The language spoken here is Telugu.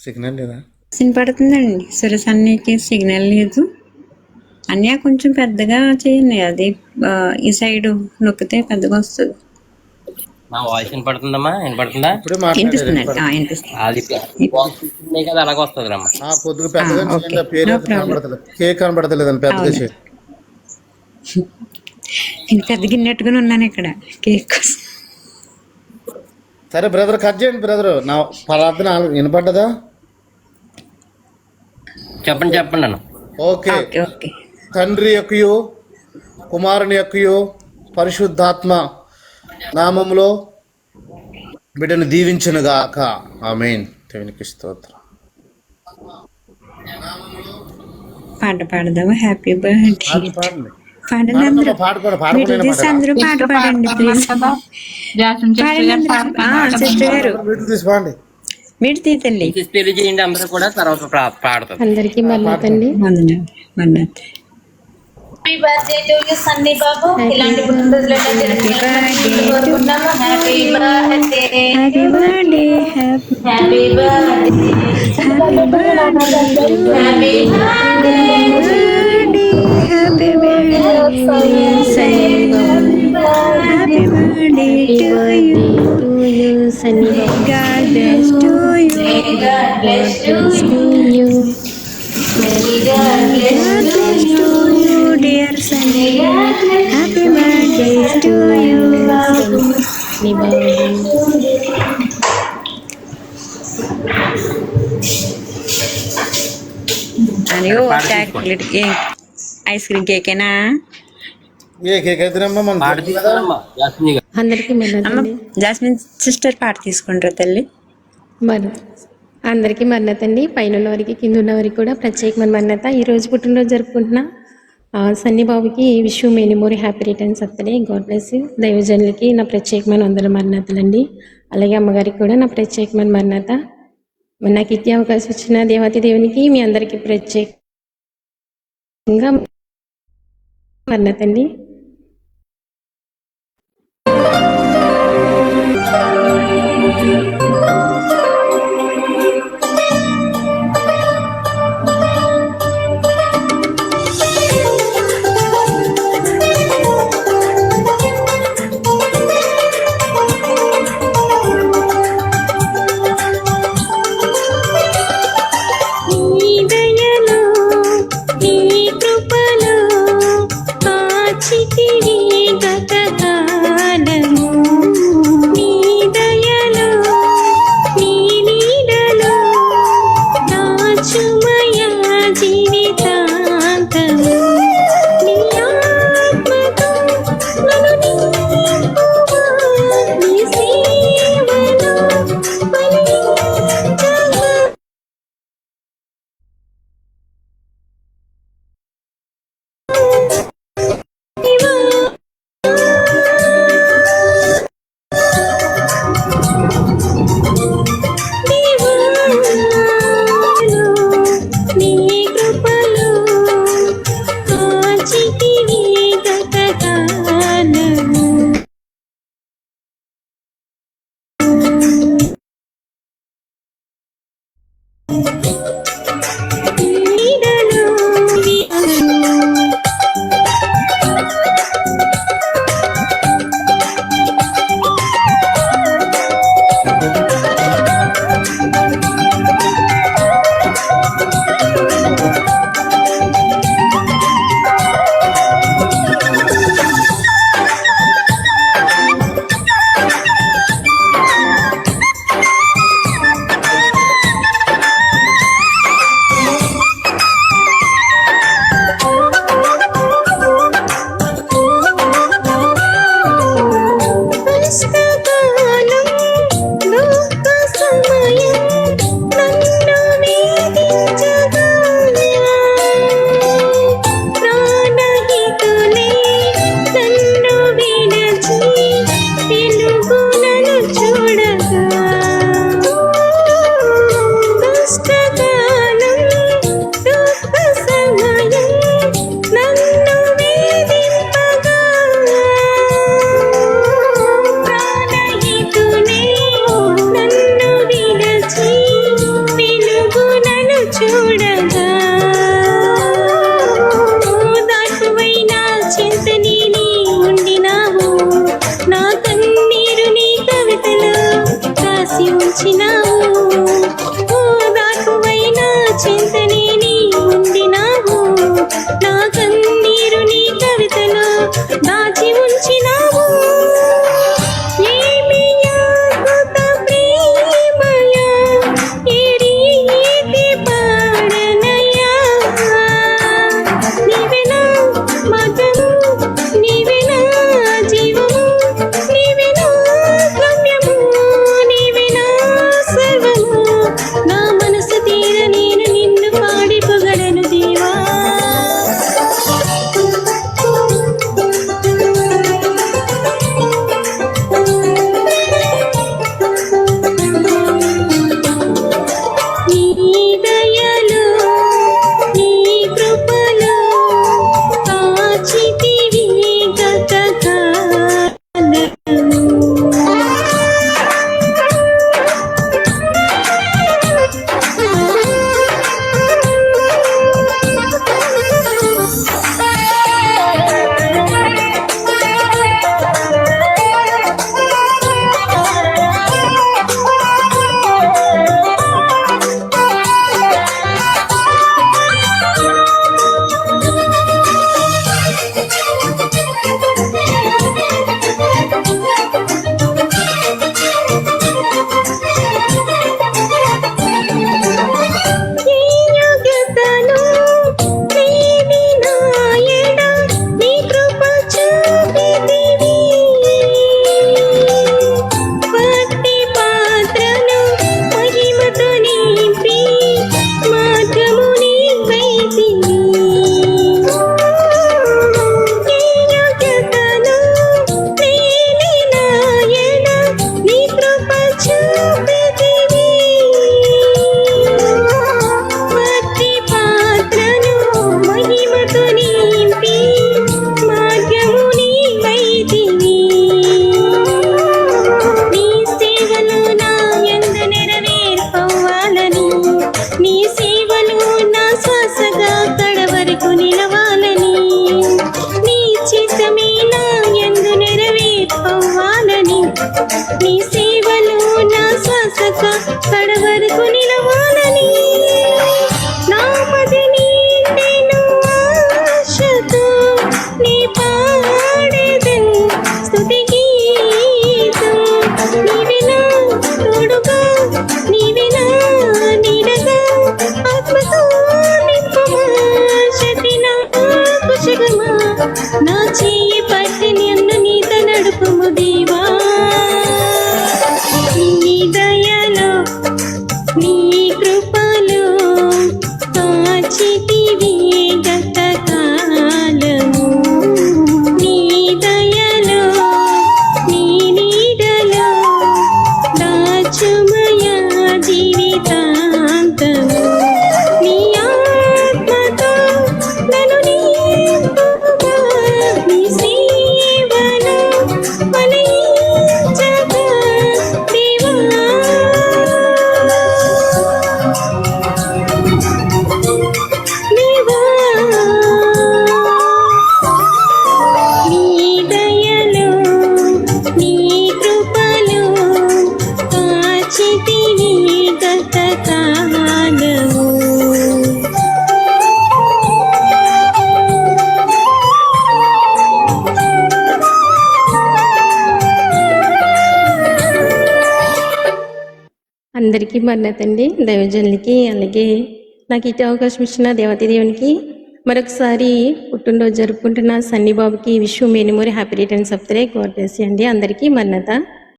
సిగ్నల్ లేదా? వినపడుతుందండి. సురసన్నకి సిగ్నల్ లేదు. అన్య కొంచెం పెద్దగా చేయండి. అది ఈ సైడ్ నొక్కితే పెద్దగా వస్తుంది. నా వాయిస్ వినపడుతుందమ్మా? వినపడుతుందా? ఇప్పుడే వినిపిస్తుందండి. మాట్లాడేది. అది కదా అలాగ వస్తుంది రమ్మా. కొద్దిగా పెద్దగా చేయండి. పేరు కనబడతలేదు, కేక్ కనబడతలేదండి. పెద్దగా చేయండి. నేను పెద్ద గిన్నెట్టుకుని ఉన్నాను ఇక్కడ కేక్ కోసం. సరే బ్రదర్, కట్ చేయండి బ్రదర్. నా ప్రార్థన వినపడ్డదా? చెప్పండి చెప్పండి అన్న. ఓకే. ఓకే. తండ్రి యొక్కయు కుమారుని యొక్కయు పరిశుద్ధాత్మ నామములో బిడ్డను దీవించునుగాక. ఆమేన్. దేవునికి స్తోత్రం. పాట పాడదామా? హ్యాపీ బర్త్డే పాడండి. పాడండి అందరూ. అందరూ పాట పాడండి ప్లీజ్. సిస్టర్ గారు తీసుకోండి. మీరు తీతండి. తెలియజేయండి అందరూ కూడా, తర్వాత పాడతాం. అందరికీ మన్నాతండి. మన్నాత్. Happy birthday to you Sunny babu. ఇలాంటి పుట్టినరోజులు కోరుకుంటున్నాము. Happy birthday, happy birthday, happy birthday, happy birthday, happy birthday, happy birthday to you Sunny babu. God bless to you. God bless to you. God bless to you, dear Sunny. Happy birthday to you, Sunny Babu. అయ్యో చాక్లెట్ కేక్, ఐస్ క్రీమ్ కేకేనా? ఏ కేక్ అయితేనమ్మా మనం అందరికీ మన్నాతండి. జాస్మిన్ సిస్టర్ పాట తీసుకుంటారు తల్లి. మరి అందరికీ మన్నతండి. పైన ఉన్న వారికి కింద ఉన్న వారికి కూడా ప్రత్యేకమైన మన్నత. ఈరోజు పుట్టినరోజు జరుపుకుంటున్న సన్నీ బాబుకి wish you many more happy returns of the day. God bless you. దైవజనులకి నా ప్రత్యేకమైన వందల మన్నతలండి. అలాగే అమ్మగారికి కూడా నా ప్రత్యేకమైన మన్నత. నాకు ఇచ్చే అవకాశం ఇచ్చిన దేవాతి దేవునికి మీ అందరికీ ప్రత్యేకంగా మన్నతండి. కాచి దాచి ఉంచినావు. ఓ దాకువైన చింతనే నీ ఉండినావు. నా కన్నీరు నీ కవితలో దాచి ఉంచినావు. ఏమి అద్భుత ప్రేమయా, ఏ రీతి పాడనయ్యా. నీవే నా మగము, నీవే నా జీవము, నీవే నా గమ్యము, నీవే నా సర్వము. నా మనసు తీర నేను నిన్ను పాడి పొగడను దేవా. నీ దయలో నీ కృపలో కాచితివి గతకాలము. ఈ యోగ్యతను నీవి నా ఎడ నీ కృప చూపితివి. భక్తి పాత్రను మహిమతో నింపి మార్గము నీవైతివి. ఈ యోగ్యతను నీవి నా ఎడ నీ కృప చూపితివి. భక్తి పాత్రను మహిమతో నింపి మార్గము నీవైతివి. నీ సేవలు నా యందు నెరవేర్పవ్వాలని, నీ సేవలు నా శ్వాసగా కడవరకు నిలవాలని, నీ చిత్తమే నా యందు నెరవేర్పవ్వాలని, నీ సేవలు నా శ్వాసగా కడవరకు నిలవాలని. నా మది నిండెను ఆశతో నీ పాడెదను స్తుతి గీతం. నీవే నా తోడుగా, నీవే నా నీడగా, ఆత్మతో నింపుమా, శక్తి నా కుశగమా. నా చెయ్యి పట్టి నన్ను నీతో నడుపుము దేవా. నీ దయలో నీ కృపలో కాచితివి గతకాలము. నీ దయలో నీ నీడలో దాచుమయా జీవితాంతము. నీ ఆత్మతో నన్ను నింపుగా, నీ సేవలో ఫలించగా దేవా. దేవా, నీ దయలో నీ కృపలో కాచితివి గతకాలము. అందరికీ మన్నతండి దైవజనులకి, అలాగే నాకు ఇటు అవకాశం ఇచ్చిన దేవతీ దేవునికి మరొకసారి పుట్టినరోజు జరుపుకుంటున్న సన్నీ బాబుకి wish many more happy returns of the day. God bless you అండి. అందరికీ మన్నత.